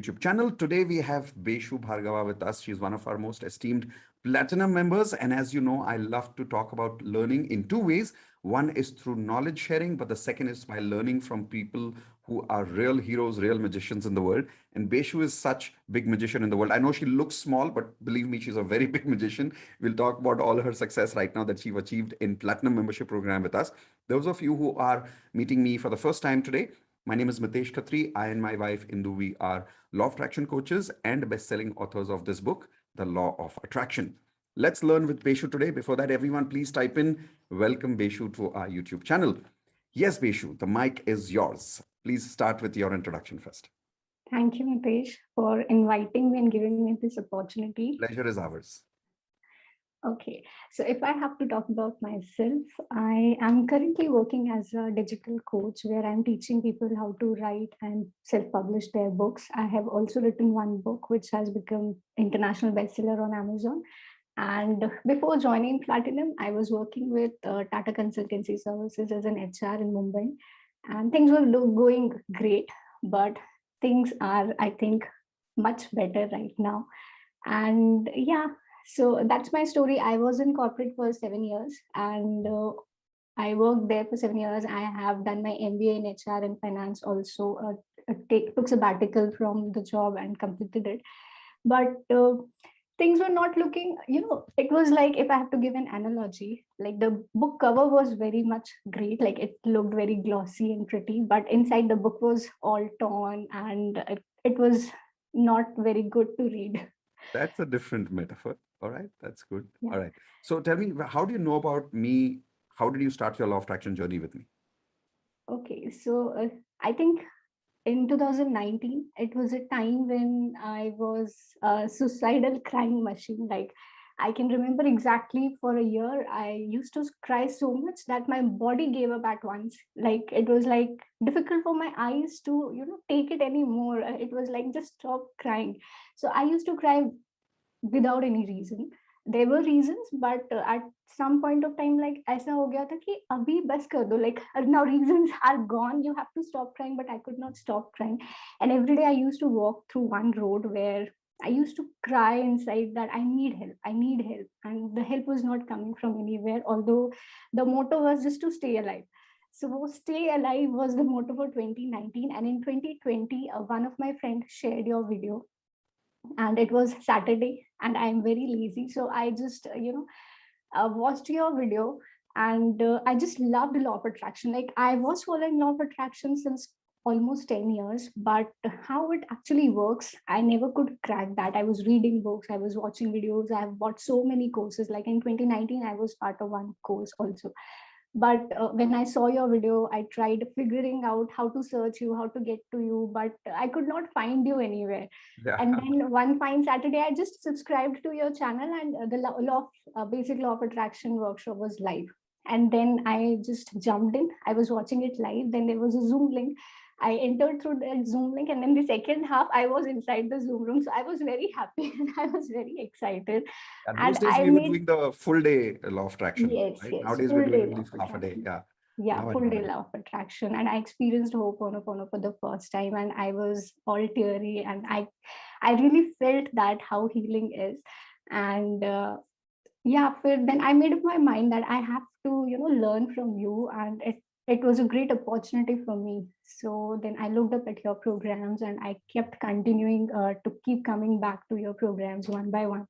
YouTube channel. Today we have Vaishu Bhargava with us. She's one of our most esteemed platinum members. And as you know, I love to talk about learning in two ways. One is through knowledge sharing, but the second is by learning from people who are real heroes, real magicians in the world. And Vaishu is such big magician in the world. I know she looks small, but believe me, she's a very big magician. We'll talk about all her success right now that she's achieved in platinum membership program with us. Those of you who are meeting me for the first time today, my name is Mitesh Khatri. I and my wife Indu, we are law of attraction coaches and best-selling authors of this book, The Law of Attraction. Let's learn with Beshu today. Before that, everyone, please type in welcome Beshu to our YouTube channel. Yes, Beshu, the mic is yours. Please start with your introduction first. Thank you, Mitesh, for inviting me and giving me this opportunity. Pleasure is ours. Okay, so if I have to talk about myself, I am currently working as a digital coach where I'm teaching people how to write and self-publish their books. I have also written one book which has become international bestseller on Amazon. And before joining Platinum, I was working with Tata Consultancy Services as an HR in Mumbai, and things were going great, but things are, I think, much better right now. And yeah, so that's my story. I was in corporate for 7 years, and I worked there for 7 years. I have done my MBA in HR and finance also. Took sabbatical from the job and completed it. But things were not looking, it was like, if I have to give an analogy, like the book cover was very much great, like it looked very glossy and pretty, but inside the book was all torn and it was not very good to read. That's a different metaphor. All right, that's good. Yeah. All right. So tell me, how do you know about me? How did you start your law of attraction journey with me? Okay, so I think in 2019 it was a time when I was a suicidal crying machine. Like, I can remember exactly, for a year I used to cry so much that my body gave up at once. Like, it was like difficult for my eyes to take it anymore. It was like, just stop crying. So I used to cry without any reason. There were reasons, but at some point of time, like, ऐसा हो गया था कि अभी बस कर दो, like, now reasons are gone, you have to stop crying. But I could not stop crying, and every day I used to walk through one road where I used to cry inside that I need help, I need help, and the help was not coming from anywhere, although the motto was just to stay alive. So stay alive was the motto for 2019, and in 2020 one of my friends shared your video, and it was Saturday and I'm very lazy, so I just watched your video, and I just loved law of attraction. Like, I was following law of attraction since almost 10 years, but how it actually works, I never could crack that. I was reading books, I was watching videos, I have bought so many courses. Like, in 2019 I was part of one course also, but when I saw your video, I tried figuring out how to search you, how to get to you, but I could not find you anywhere. Yeah. And then one fine Saturday, I just subscribed to your channel, and the basic law of attraction workshop was live. And then I just jumped in. I was watching it live. Then there was a Zoom link. I entered through the Zoom link, and then the second half, I was inside the Zoom room. So I was very happy and I was very excited. And those And days I we were made, doing the full day law of attraction, yes, right? yes, Nowadays we're full doing day law only of half a day. attraction. Yeah. Yeah, Now I full love day it. law of attraction, and I experienced Ho'oponopono for the first time, and I was all teary, and I really felt that how healing is. And yeah, then I made up my mind that I have to learn from you, and it was a great opportunity for me. So then I looked up at your programs, and I kept continuing to keep coming back to your programs one by one,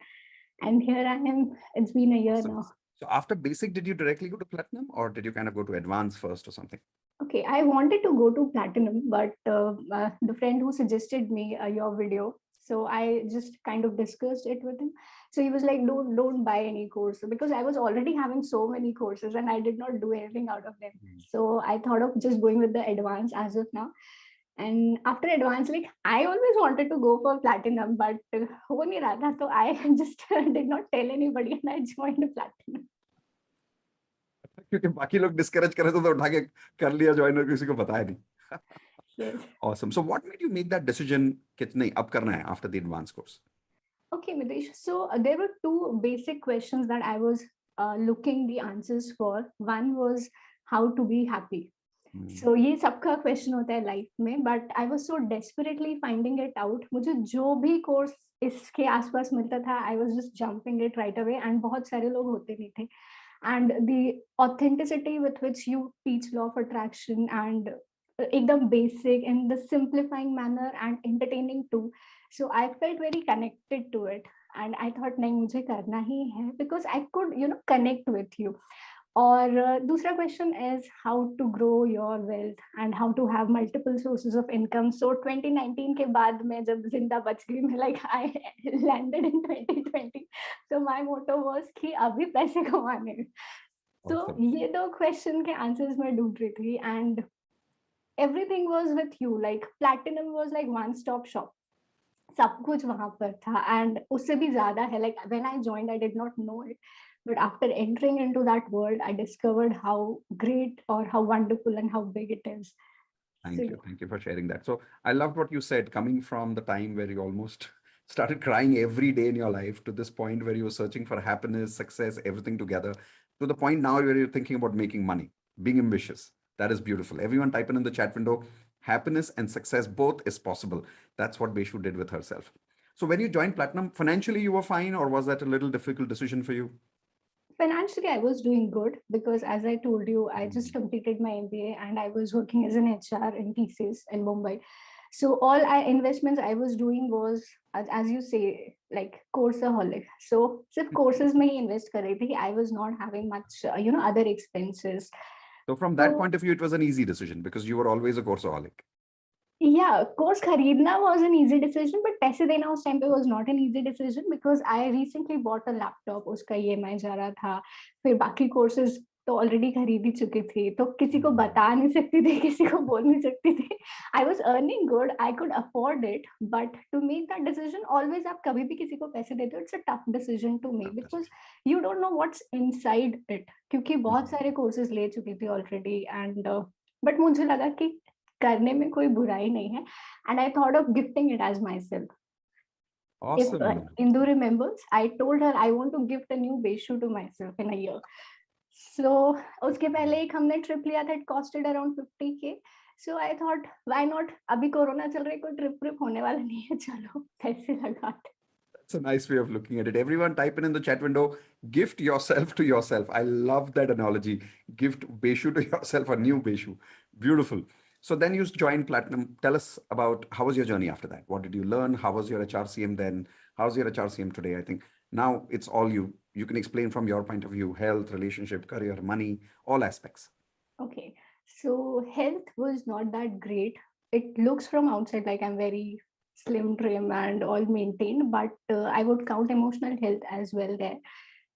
and here I am. It's been a year Awesome. now. So after basic, did you directly go to platinum or did you kind of go to advanced first or something? Okay, I wanted to go to platinum, but the friend who suggested me your video, so I just kind of discussed it with him. So he was like, "Don't buy any course," because I was already having so many courses and I did not do anything out of them. Mm. So I thought of just going with the advanced as of now. And after advanced, like, I always wanted to go for platinum, but हो नहीं रहा था, so I just did not tell anybody and I joined platinum. क्योंकि बाकी लोग discourage करे तो उठा के कर लिया ज्वाइन और किसी को बताया नहीं. Yes. Awesome. So what made you make that decision कि नहीं अब करना है after the advanced course? Okay, Mitesh. So there were two basic questions that I was looking the answers for. One was how to be happy. Hmm. सो ये सबका question होता है life में, but I was so desperately finding it out. मुझे जो भी course इसके आसपास मिलता था, I was just jumping it right away, and बहुत सारे लोग होते नहीं थे। And the authenticity with which you teach law of attraction, and एकदम basic in the simplifying manner and entertaining too, so I felt very connected to it. And I thought नहीं, मुझे करना ही है, because I could connect with you. और दूसरा question is how to grow your wealth and how to have multiple sources of income. So 2019 के बाद मैं जब जिंदा बच गई, मैं like I landed in 2020, so my motto was कि अभी पैसे कमाने हैं। तो Awesome. ये दो क्वेश्चन के आंसर्स मैं ढूंढ रही थी, and everything was with you, like platinum was like one stop shop, सब कुछ वहां पर था, एंड उससे भी ज्यादा है। Like when I joined I did not know it, but after entering into that world I discovered how great or how wonderful and how big it is. So Thank you. Thank you for sharing that. So I loved what you said, coming from the time where you almost started crying every day in your life to this point where you were searching for happiness, success, everything together, to the point now where you're thinking about making money, being ambitious. That is beautiful. Everyone type in the chat window, happiness and success both is possible. That's what Beshu did with herself. So when you joined Platinum, financially you were fine, or was that a little difficult decision for you? financially I was doing good, because as I told you, I just Mm. completed my MBA and I was working as an HR in TCS in Mumbai. So all I investments I was doing was, as you say, like courseaholic. So सिर्फ courses में ही invest कर रही थी, I was not having much other expenses. So from So that point of view, it was an easy decision because you were always a courseaholic. yeah, course खरीदना was an easy decision, but पैसे देना उस time पे was not an easy decision, because I recently bought a laptop, उसका EMI जा रहा था, फिर बाकी courses तो already खरीद ही चुकी थी, तो किसी को Mm. बता नहीं सकती थी, किसी को बोल नहीं सकती थी। I was earning good, I could afford it, but to make that decision, always आप कभी भी किसी को पैसे देते हो, it's a tough decision to make, Tough because decision. you don't know what's inside it, क्योंकि बहुत Mm. सारे courses ले चुकी थी already, and but मुझे लगा कि करने में कोई बुराई नहीं है, and I thought of gifting it as myself. If Awesome, Indu. Indu remembers, I told her I want to gift a new बेशू to myself in a year. So उसके पहले एक हमने ट्रिप लिया था, it costed around 50K। So I thought why not, अभी corona चल रहा है, कोई ट्रिप ट्रिप होने वाला नहीं है, चलो पैसे लगाते। That's a nice way of looking at it. Everyone type in the chat window, gift yourself to yourself. I love that analogy. Gift Beshu to yourself, a new Beshu. Beautiful. So then you joined Platinum. Tell us about how was your journey after that? What did you learn? How was your HRCM then? How's your HRCM today? I think now it's all you. You can explain from your point of view, health, relationship, career, money, all aspects. Okay, so health was not that great. It looks from outside like I'm very slim, trim, and all maintained, but I would count emotional health as well there,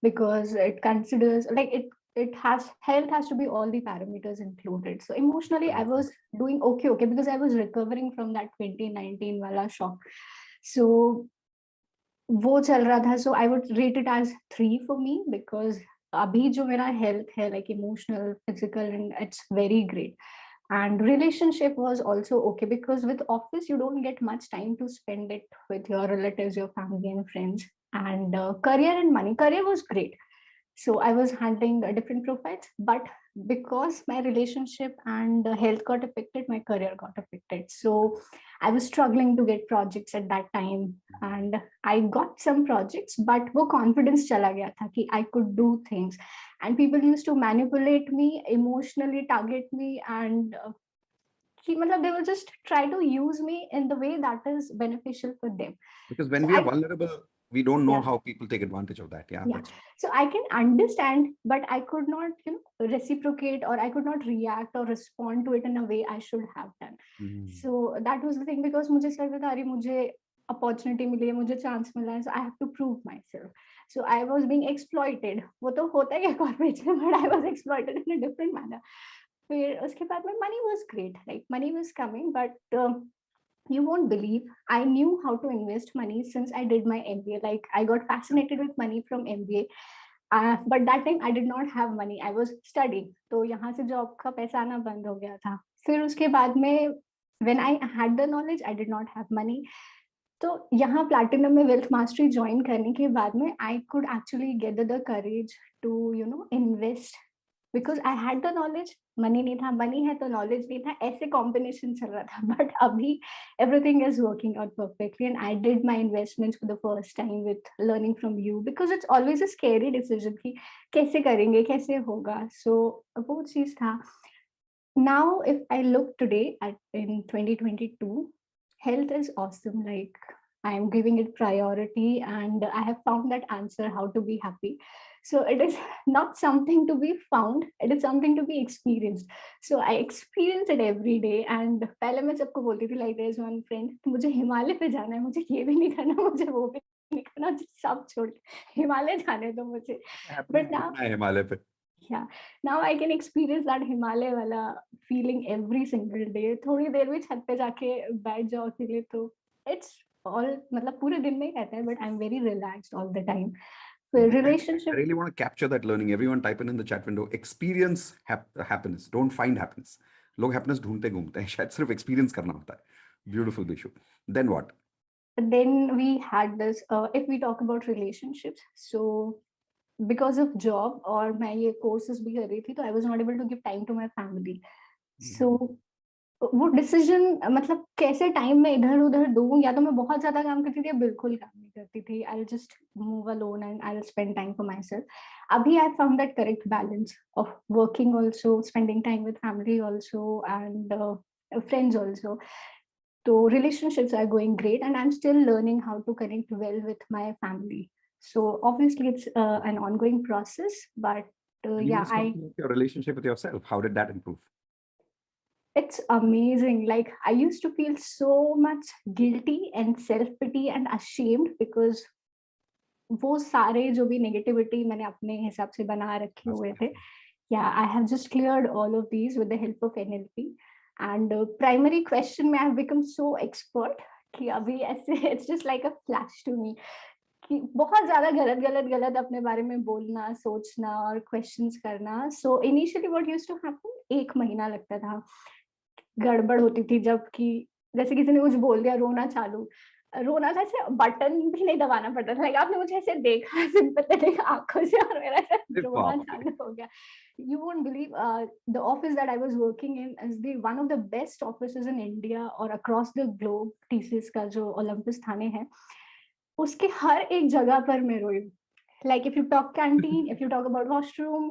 because it considers like it has, health has to be all the parameters included. So emotionally, I Absolutely. was doing okay, because I was recovering from that 2019 wala shock. So वो चल रहा था, so I would rate it as 3 for me, because अभी जो मेरा health है, like emotional, physical, and it's very great. And relationship was also okay, because with office you don't get much time to spend it with your relatives, your family and friends. And career and money, career was great, so I was handling different profiles, but because my relationship and health got affected, my career got affected. So I was struggling to get projects at that time, and I got some projects, but वो confidence चला गया था कि I could do things, and people used to manipulate me emotionally, target me, and कि मतलब they will just try to use me in the way that is beneficial for them. Because when So we are I, vulnerable, we don't know yeah, how people take advantage of that. Yeah, yeah, that's so I can understand, but I could not reciprocate, or I could not react or respond to it in a way I should have done. true. So that was the thing, because मुझे ऐसा लगता था, अरे मुझे opportunity मिली है, मुझे chance मिला है, so I have to prove myself. So I was being exploited. वो तो होता ही है कॉर्पोरेट में, but I was exploited in a different manner. फिर उसके बाद में money was great, like money was coming, but you won't believe, I knew how to invest money since I did my MBA. Like I got fascinated with money from MBA. But that time I did not have money, I was studying, तो यहाँ से job का पैसा आना बंद हो गया था। फिर उसके बाद में when I had the knowledge, I did not have money. तो यहाँ प्लैटिनम में वेल्थ मास्टरी ज्वाइन करने के बाद में I could actually gather the courage to invest because I had the knowledge, money नहीं था, मनी है तो नॉलेज नहीं था, ऐसे कॉम्बिनेशन चल रहा था. बट अभी everything is working out perfectly, and I did my investments for the first time with learning from you, because it's always a scary decision कि कैसे करेंगे, कैसे होगा. So वो चीज था. Now if I look today at in 2022, health is awesome. Like, I am giving it priority, and I have found that answer how to be happy. So it is not something to be found, it is something to be experienced. So I experience it every day. And पहले मैं सबको बोलती थी, like there's one friend, मुझे हिमालय पे जाना है, मुझे ये भी नहीं करना, मुझे वो भी नहीं करना, सब छोड़ के हिमालय जाने दो मुझे. Happening But now, है हिमालय पे. yeah, now I can experience that Himalaya वाला feeling every single day. थोड़ी देर भी छत पे जाके बैठ जाओ अकेले तो it's all, मतलब पूरे दिन में ही रहता है, but I'm very relaxed all the time. फिर I relationship, really want to capture that learning. Everyone type in the chat window, experience happiness. Don't find happiness. लोग happiness ढूंढते घूमते हैं, शायद सिर्फ experience करना होता है. Beautiful, Bishu. Then what? then we had this, if we talk about relationships, so because of job और मैं ये courses भी कर रही थी, तो I was not able to give time to my family. So वो डिसीजन, मतलब कैसे टाइम में इधर उधर दूं, या तो मैं बहुत ज्यादा काम करती थी या बिल्कुल काम नहीं करती थी. I will just move alone and I will spend time for myself. अभी I found that correct balance of working also, spending time with family also, and friends also. So relationships are going great, and I'm still learning how to connect well with my family. So obviously it's an ongoing process, but And you yeah, must talk about your relationship with yourself. How did that improve? it's amazing. Like, I used to feel so much guilty and self pity and ashamed because वो सारे जो भी negativity मैंने अपने हिसाब से बना रखे हुए थे. Yeah, I have just cleared all of these with the help of NLP. And primary question में I have become so expert कि अभी ऐसे it's just like a flash to me कि बहुत ज्यादा गलत गलत गलत अपने बारे में बोलना, सोचना और क्वेश्चंस करना. So initially what used to happen, 1 महीना लगता था, गड़बड़ होती थी जब कि जैसे किसी ने कुछ बोल दिया, रोना चालू. रोना था, ऐसे बटन भी नहीं दबाना पड़ता था. लाइक आपने मुझे ऐसे देखा सिंपैथेटिक आँखों से और मेरा ऐसे अरे रोना बाप रे. चालू हो गया. You won't believe, the office that I was working in is the one of the best offices in India or across the globe. TCS का जो ओलंपस थाने है, उसके हर एक जगह पर मैं रोई. Like if you talk canteen, if you talk about washroom,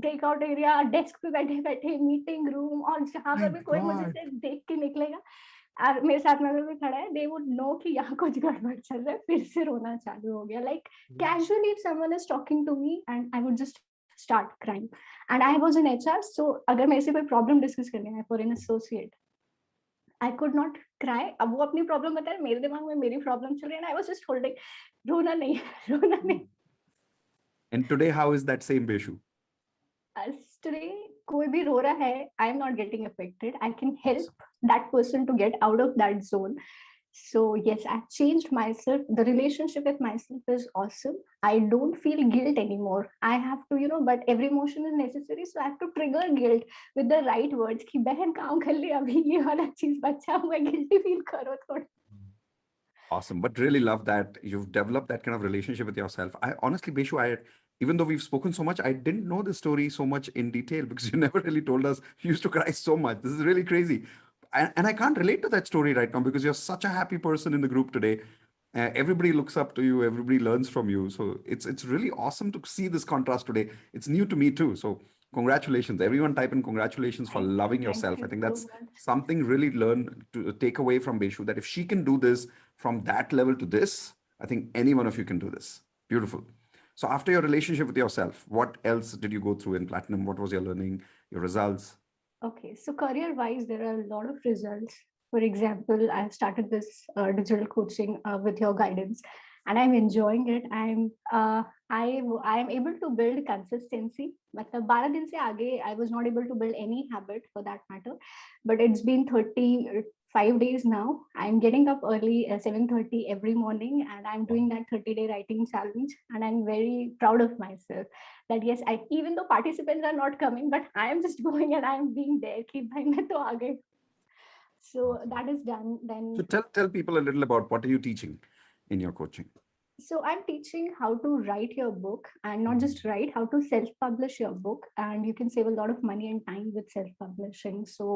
breakout area, desk पे बैठे बैठे, meeting room, और जहाँ My पर भी कोई मुझे God. से देख के निकलेगा और मेरे साथ में अगर कोई खड़ा है, they would know कि यहाँ कुछ गड़बड़ चल रहा है. फिर से रोना चालू हो गया. Like casually if someone is talking to me, and I would just start crying. And I was in HR, so अगर मेरे से कोई problem discuss करनी है for an associate, I could not cry. अब वो अपनी प्रॉब्लम बता रहे, मेरे दिमाग में मेरी प्रॉब्लम चल रही है, and I was just holding, रोना नहीं, रोना नहीं. And today, how is that same Beshu? As today, कोई भी रो रहा है, I am not getting affected. I can help Awesome. that person to get out of that zone. So yes, I've changed myself. The relationship with myself is awesome. I don't feel guilt anymore. I have to, but every emotion is necessary, so I have to trigger guilt with the right words. कि बहन काम कर ले, अभी ये वाला चीज बचा हुआ है, guilty feel करो थोड़ा. Awesome. But really love that you've developed that kind of relationship with yourself. I honestly, Beshu, even though we've spoken so much, I didn't know the story so much in detail because you never really told us you used to cry so much. This is really crazy. And I can't relate to that story right now because you're such a happy person in the group today. Everybody looks up to you, everybody learns from you. So it's really awesome to see this contrast today. It's new to me too. So congratulations. Everyone type in congratulations for loving Thank yourself. I you think so that's much. something really learn to take away from Beshu that if she can do this from that level to this, I think any one of you can do this. Beautiful. So after your relationship with yourself, what else did you go through in Platinum? What was your learning, your results? Okay, so career-wise, there are a lot of results. For example, I started this digital coaching with your guidance, and I'm enjoying it. I am able to build consistency. मतलब 12 दिन से आगे, I was not able to build any habit for that matter, but it's been 35 days now. I'm getting up early, 7:30 every morning, and I'm doing that 30-day writing challenge, and I'm very proud of myself. That yes, I, even though participants are not coming, but I am just going and I am being there. कि भाई मैं तो आ गई. So Awesome. that is done. Then So tell people a little about what are you teaching in your coaching? So I'm teaching how to write your book, and not Mm. just write, how to self-publish your book, and you can save a lot of money and time with self-publishing. So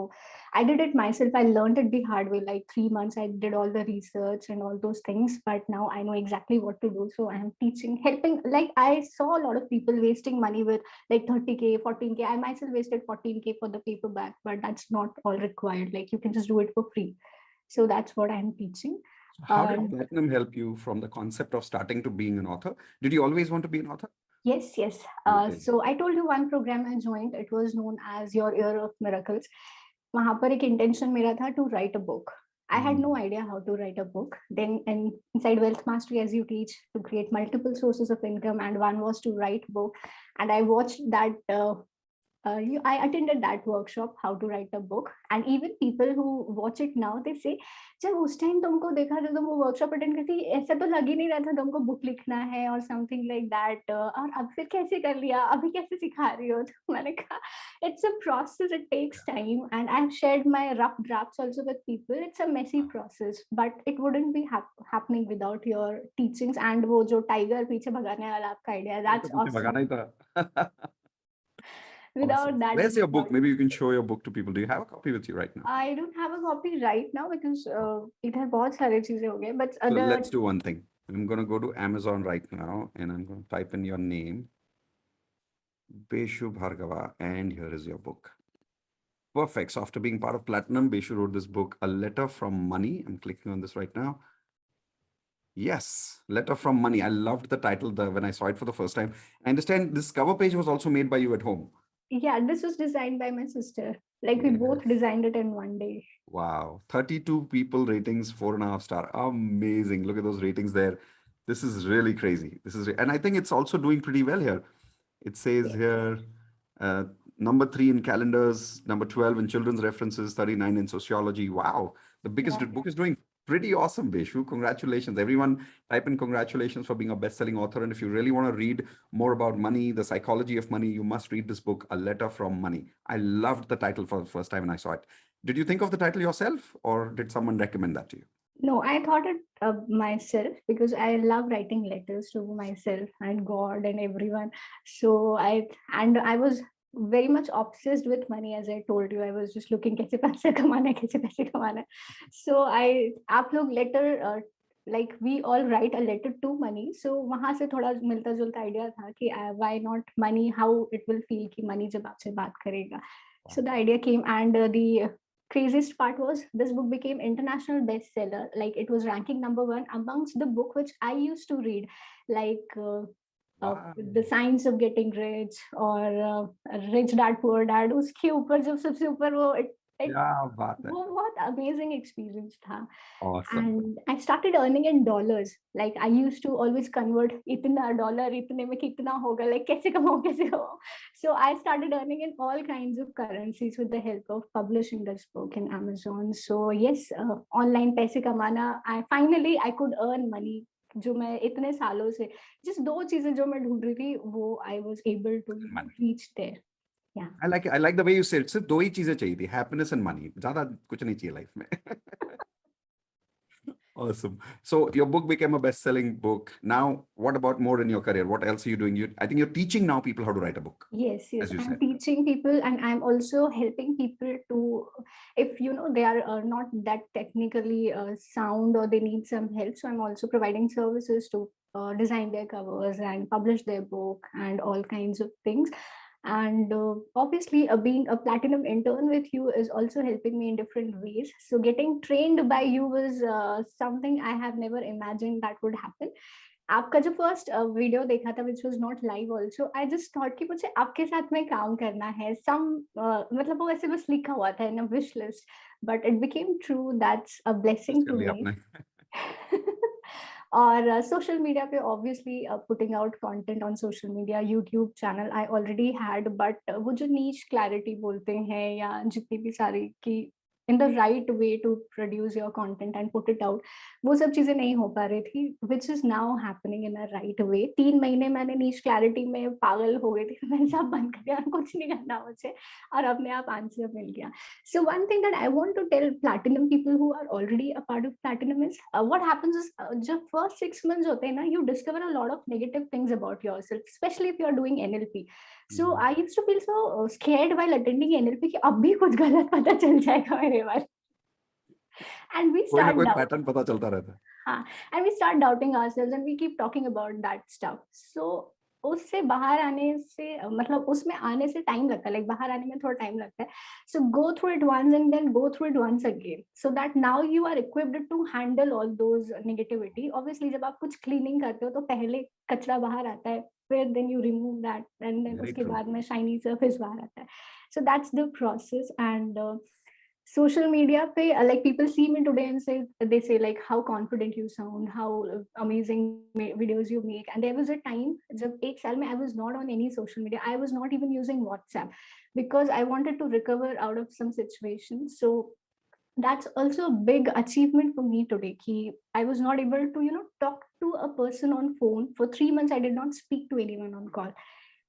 I did it myself. I learned it the hard way. Like 3 months, I did all the research and all those things. But now I know exactly what to do. So I am teaching, helping. Like I saw a lot of people wasting money with like 30K, 14K. I myself wasted 14K for the paperback, but that's not all required. Like you can just do it for free. So that's what I'm teaching. So how did And Platinum help you from the concept of starting to being an author? Did you always want to be an author? yes, yes. You did. So I told you one program I joined. It was known as Your Year of Miracles. वहां पर एक intention मेरा था to write a book. I had no Mm. idea how to write a book. Then, inside Wealth Mastery, as you teach to create multiple sources of income, and one was to write book. And I watched that I attended that workshop, how to write a book, and even people who watch it now, they say, जब उस time तुमको देखा था, तुम वो workshop attend करती, ऐसा तो लग ही नहीं रहा था तुमको बुक लिखना है और समथिंग लाइक दैट, और अब फिर कैसे कर लिया, अभी कैसे सिखा रही हो? तो मैंने कहा, it's a process, it takes time, and I have shared my rough drafts also with people. It's a messy process, but it wouldn't be happening without your teachings. And वो जो टाइगर पीछे भगाने वाला आपका आइडिया, वो तो that's पीछे awesome. भगाना ही था. Awesome. Without that, Where's it your would book? not. Maybe you can show your book to people. Do you have a copy with you right now? I don't have a copy right now because इधर बहुत सारे चीजें हो गए, but So other. let's do one thing. I'm going to go to Amazon right now and I'm going to type in your name, Beshu Bhargava, and here is your book. Perfect. So after being part of Platinum, Beshu wrote this book, A Letter from Money. I'm clicking on this right now. Yes, Letter from Money. I loved the title when I saw it for the first time. I understand this cover page was also made by you at home. Yeah, this was designed by my sister. Like we Yeah. both designed it in one day. Wow. 32 people ratings, 4.5 star. Amazing. Look at those ratings there. This is really crazy. And I think it's also doing pretty well here. It says Yes. here, uh, number 3 in calendars, number 12 in children's references, 39 in sociology. Wow. The biggest Yeah. book is doing pretty awesome, Beshu. Congratulations. Everyone type in congratulations for being a best-selling author. And if you really want to read more about money, the psychology of money, you must read this book, A Letter from Money. I loved the title for the first time when I saw it. Did you think of the title yourself or did someone recommend that to you? No, I thought it myself because I love writing letters to myself and God and everyone. So I was very much obsessed with money, as I told you. I was just looking कैसे पैसे कमाना है, कैसे पैसे कमाना है. So आप लोग letter like we all write a letter to money. So वहाँ से थोड़ा मिलता जुलता idea था कि why not money, how it will feel कि money जब आपसे बात करेगा. So the idea came, and the craziest part was this book became international bestseller. Like it was ranking number one amongst the book which I used to read, like Wow. the Science of Getting Rich or Rich Dad Poor Dad. उसके ऊपर जब सबसे ऊपर वो it क्या बात है. वो बहुत amazing experience था. Awesome. And I started earning in dollars. Like I used to always convert इतना डॉलर इतने में कितना होगा, like कैसे कमाऊं कैसे कमाऊं. So I started earning in all kinds of currencies with the help of publishing this book in Amazon. So yes, online पैसे कमाना, I could earn money जो मैं इतने सालों से just दो चीजें जो मैं ढूंढ रही थी वो I was able to Money. reach there. Yeah. I like the way you said. सिर्फ दो ही चीजें चाहिए थी, happiness and money. ज्यादा कुछ नहीं चाहिए लाइफ में. Awesome. So your book became a best-selling book. Now, what about more in your career? What else are you doing? I think you're teaching now people how to write a book, Yes, yes. as you I'm said. teaching people, and I'm also helping people to, if they are not that technically sound or they need some help. So I'm also providing services to design their covers and publish their book and all kinds of things. And obviously, being a platinum intern with you is also helping me in different ways. So getting trained by you was something I have never imagined that would happen. आपका जो first video देखा था which was not live also, I just thought कि मुझे आपके साथ में काम करना है. मतलब वो ऐसे बस लिखा हुआ था in a wish list, but it became true. That's a Just blessing कर to लिया me. आपने. और सोशल मीडिया पे obviously putting out content on social media, YouTube channel I already had, but वो जो नीच क्लैरिटी बोलते हैं या जितनी भी सारी की in the right way to produce your content and put it out, वो सब चीजें नहीं हो पा रही थी, which is now happening in a right way. 3 महीने मैंने नीच क्लैरिटी में पागल हो गई थी, मैंने सब बंद कर दिया, कुछ नहीं करना मुझे, और अपने आप आंसर मिल गया. So one thing that I want to tell platinum people who are already a part of platinum is, what happens is, जब first 6 months होते हैं ना, you discover a lot of negative things about yourself, especially if you are doing NLP. So I used to feel so scared while attending NLP कि अब भी कुछ गलत पता चल जाएगा मेरे बारे में. And we कोई ना start कोई doubting. पैटर्न पता चलता रहता है. हाँ, and we start doubting ourselves and we keep talking about that stuff. So उससे बाहर आने से, मतलब उसमें आने से टाइम लगता है, लाइक बाहर आने में थोड़ा टाइम लगता है. So go through it once and then go through it once again, so that now you are equipped to handle all those negativity. Obviously जब आप कुछ cleaning करते हो तो पहले कचरा बाहर आता है, फिर then you remove that, and then Very उसके true. बाद में shiny surface बाहर आता है. So that's the process. And social media pe, like people see me today and say, they say like how confident you sound, how amazing videos you make. And there was a time jab ek saal mein I was not on any social media, I was not even using WhatsApp, because I wanted to recover out of some situation. So that's also a big achievement for me today, ki I was not able to, talk to a person on phone for 3 months. I did not speak to anyone on call,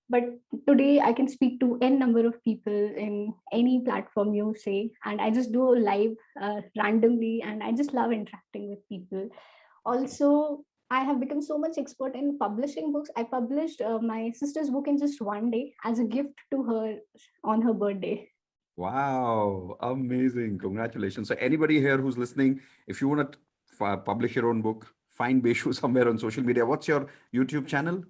but today I can speak to n number of people in any platform you say, and I just do live randomly, and I just love interacting with people. Awesome. Also, I have become so much expert in publishing books. I published my sister's book in just one day as a gift to her on her birthday. Wow, amazing. Congratulations. So anybody here who's listening, if you want to publish your own book, find Beshu somewhere on social media. What's your YouTube channel?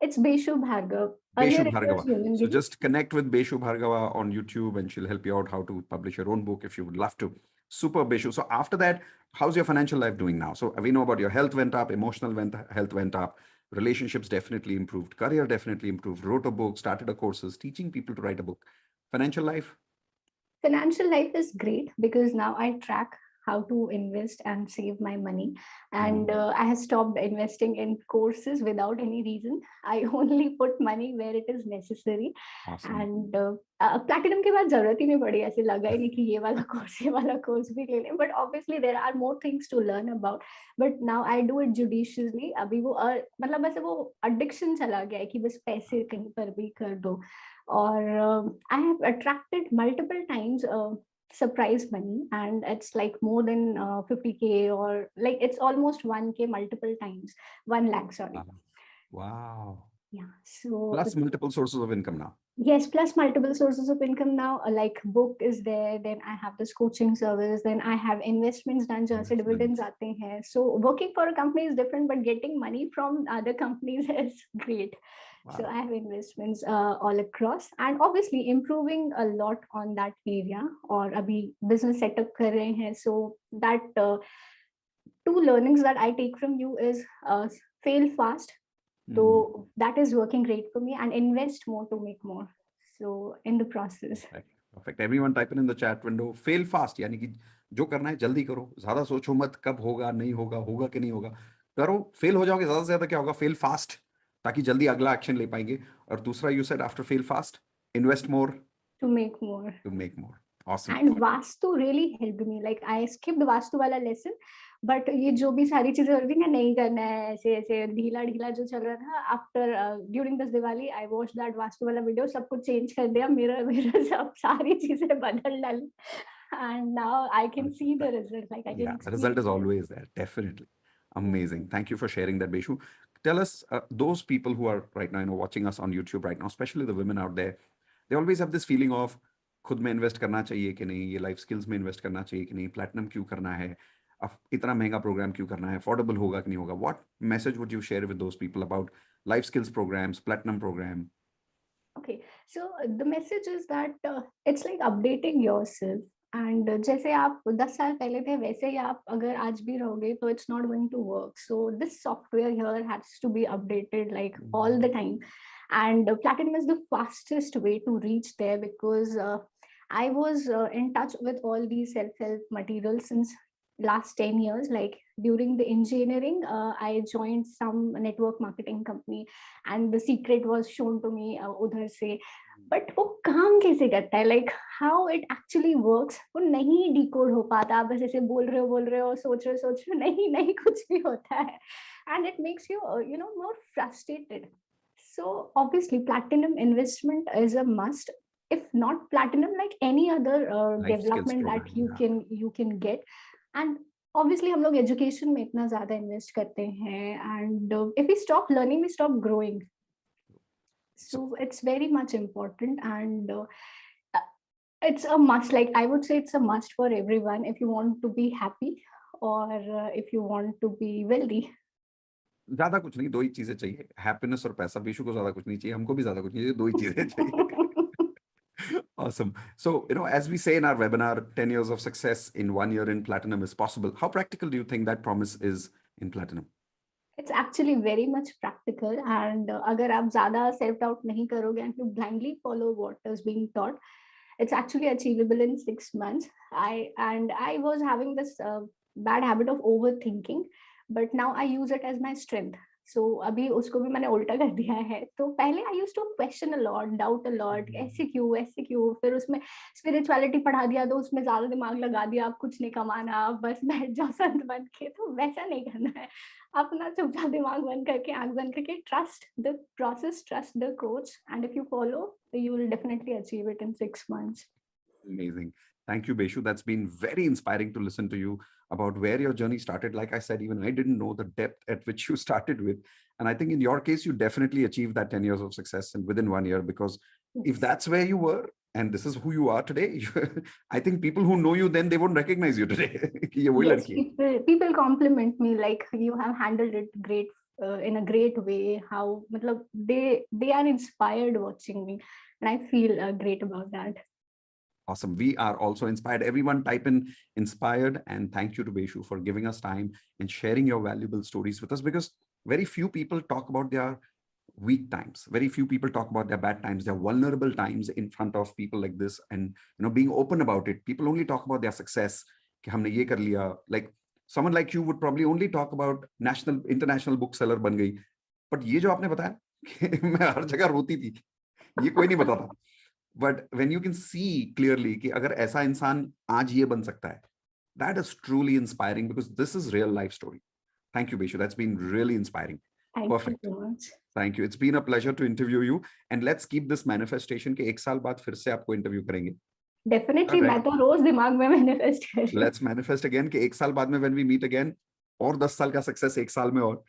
It's Beshu Bhargav. Earlier Beshu it was Bhargava. Human So Being. just connect with Beshu Bhargava on YouTube and she'll help you out how to publish your own book if you would love to. Super, Beshu. So after that, how's your financial life doing now? So we know about your health went up, health went up, relationships definitely improved, career definitely improved, wrote a book, started a courses, teaching people to write a book. Financial life? Financial life is great because now I track how to invest and save my money, and I have stopped investing in courses without any reason. I only put money where it is necessary. Awesome. And platinum के बाद जरूरत ही नहीं पड़ी, ऐसे लगा ही नहीं कि ये वाला कोर्स भी ले लें. But obviously there are more things to learn about, but now I do it judiciously. अभी वो मतलब ऐसे वो एडिक्शन चला गया है कि बस पैसे कहीं पर भी कर दो. Or I have attracted multiple times surprise money, and it's like more than 50K, or like it's almost 1K multiple times, 1 lakh, sorry. Wow. Yeah. So Plus multiple sources of income now. yes, plus multiple sources of income now. Like book is there, then I have this coaching service, then I have investments done, just dividends Investments. aate hain. So working for a company is different, but getting money from other companies is great. So Wow. I have investments all across, and obviously improving a lot on that area. Or abhi business setup kar rahe hain. So that two learnings that I take from you is fail fast. So that is working great for me, and invest more to make more. So in the process. Perfect. Perfect. Everyone type in the chat window. Fail fast. यानी कि जो करना है जल्दी करो, ज्यादा सोचो मत कब होगा नहीं होगा, होगा कि नहीं होगा. करो, फेल हो जाओगे, ज्यादा से ज्यादा क्या होगा, फेल फास्ट, ताकि जल्दी अगला एक्शन ले पाएंगे. और दूसरा, you said after fail fast, invest more To make more. To make more. Awesome. And Vastu really helped me. Like I skipped Vastu वाला lesson, but ये जो भी सारी चीजें हो रही थी ना, नहीं करना है, ऐसे ऐसे ढीला ढीला जो चल रहा था, after during this Diwali I watched that Vastu वाला video, सब कुछ change कर दिया, मेरा मेरा सब सारी चीजें बदल डाली, and now I can see the result. Like I can Yeah, the result is experience it. always there. Definitely. Yeah. Amazing. Thank you for sharing that, Beshu. Tell us, those people who are right now, watching us on YouTube right now, especially the women out there, they always have this feeling of खुद में invest करना चाहिए कि नहीं, ये life skills में invest करना चाहिए कि नहीं, प्लैटिनम क्यों करना है, अब इतना महंगा प्रोग्राम क्यों करना है, अफोर्डेबल होगा कि नहीं होगा. What message would you share with those people about life skills programmes, platinum programme? Okay, so the message is that it's like updating yourself. And जैसे आप 10 साल पहले थे वैसे ही आप अगर आज भी रहोगे तो it's not going to work. So this software here has to be updated like all the time. And Platinum is the fastest way to reach there, because I was in touch with all these self-help materials since last 10 years. Like during the engineering, I joined some network marketing company, and the secret was shown to me udhar se. But वो काम कैसे करता है, like how it actually works, वो नहीं decode हो पाता. आप बस ऐसे बोल रहे हो, सोच रहे हो, नहीं नहीं कुछ भी होता है. And it makes you more frustrated. So obviously platinum investment is a must. If not platinum, like any other Life skills development that program. Yeah. you can get. And obviously हम लोग एजुकेशन में इतना ज्यादा invest करते हैं, and if we stop learning we stop growing. So So it's very much important, and it's a must. Like I would say it's a must for everyone if you want to be happy, or if you want to be wealthy. ज्यादा कुछ नहीं, दो ही चीजें चाहिए, happiness और पैसा. बीशु को ज्यादा कुछ नहीं चाहिए, हमको भी ज्यादा कुछ नहीं चाहिए, दो ही चीजें चाहिए. Awesome. So, as we say in our webinar, 10 years of success in 1 year in platinum is possible. How practical do you think that promise is in platinum? It's actually very much practical, and अगर आप ज़्यादा self doubt नहीं करोगे and you blindly follow what is being taught, it's actually achievable in 6 months. I was having this bad habit of overthinking, but now I use it as my strength. So अभी उसको भी मैंने उल्टा कर दिया है. तो पहले I used to question a lot, doubt a lot, ऐसे क्यों, फिर उसमें स्पिरिचुअलिटी पढ़ा दिया तो उसमें ज्यादा दिमाग लगा दिया, आप कुछ नहीं कमाना, बस बैठ जाओ संत बन के. तो वैसा नहीं करना है. अपना चुपचाप दिमाग बंद करके, आंख बंद करके, trust the process, trust the coach, and if you follow you will definitely achieve it in 6 months. Amazing. Thank you, Beshu. That's been very inspiring to listen to you about where your journey started. Like I said, even I didn't know the depth at which you started with. And I think in your case, you definitely achieved that 10 years of success and within 1 year, because if Yes. that's where you were and this is who you are today, I think people who know you then, they won't recognize you today. कि ये वही Yes, लड़की है. people compliment me like you have handled it great, in a great way. How matlab, they are inspired watching me, and I feel great about that. Awesome. We are also inspired. Everyone type in inspired, and thank you to Beshu for giving us time and sharing your valuable stories with us, because very few people talk about their weak times. Very few people talk about their bad times, their vulnerable times in front of people like this, and being open about it. People only talk about their success. कि हमने ये कर लिया. Like someone like you would probably only talk about national, international bookseller बन गई. But ये जो आपने बताया कि मैं हर जगह रोती थी, ये कोई नहीं बताता. But when you can see clearly कि अगर ऐसा इंसान आज ये बन सकता है, that is truly inspiring, because this is real life story. Thank you, Beshu. That's been really inspiring. Thank you Perfect. so much. Thank you. It's been a pleasure to interview you, and let's keep this manifestation कि एक साल बाद फिर से आपको interview करेंगे. Definitely, All मैं right. तो रोज दिमाग में manifest कर रही हूँ. Let's manifest again कि एक साल बाद में when we meet again, और 10 साल का सक्सेस एक साल में और.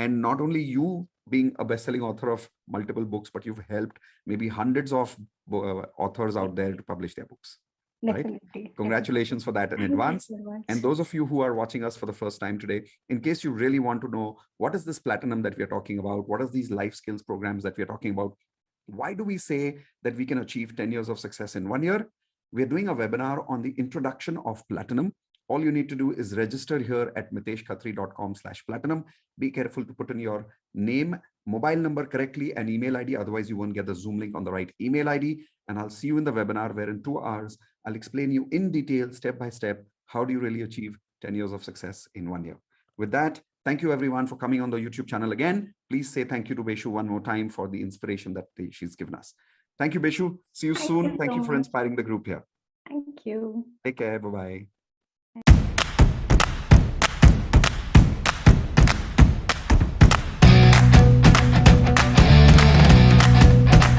And not only you being a best-selling author of multiple books, but you've helped maybe hundreds of authors out there to publish their books. Right? Definitely. Congratulations for that in Thank you advance. so much. And those of you who are watching us for the first time today, in case you really want to know what is this platinum that we are talking about, what are these life skills programs that we are talking about, why do we say that we can achieve 10 years of success in 1 year? We're doing a webinar on the introduction of platinum. All you need to do is register here at miteshkhatri.com/platinum. Be careful to put in your name, mobile number correctly, and email ID. Otherwise, you won't get the Zoom link on the right email ID. And I'll see you in the webinar, where in 2 hours, I'll explain you in detail, step by step, how do you really achieve 10 years of success in 1 year. With that, thank you everyone for coming on the YouTube channel again. Please say thank you to Vaishu one more time for the inspiration that she's given us. Thank you, Vaishu. See you soon. Thank you for inspiring the group here. Thank you. Take care. Bye-bye.